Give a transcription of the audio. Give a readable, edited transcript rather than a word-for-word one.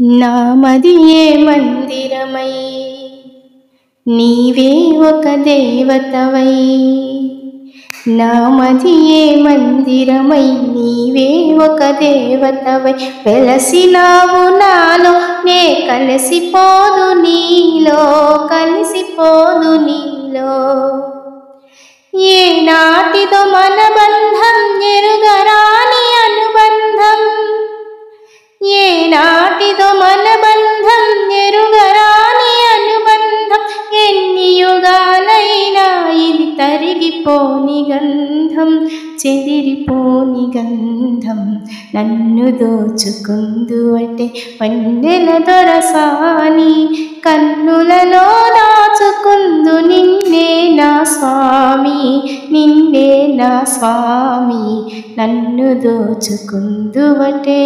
నామదియే మందిరమై నీవే ఒక దేవతవై, నామదియే మందిరమై నీవే ఒక దేవతవై, వెలసినావు నాలో నే కలిసిపోదు నీలో, కలిసిపోదు నీలో. ఏ నాటిదో మన బంధం ఎరుగరాని అనుబంధం, ఏ నాటిదో మన బంధం ఎరుగరాని అనుబంధం, ఎన్ని యుగాలైనా ఇది తరిగిపోని గంధం, చెదిరిపోని గంధం. నన్ను దోచుకుందువటే వన్నెల దొరసాని, కన్నులలో దాచుకుందు నిన్నే నా స్వామి, నిన్నే నా స్వామి. నన్ను దోచుకుందువటే.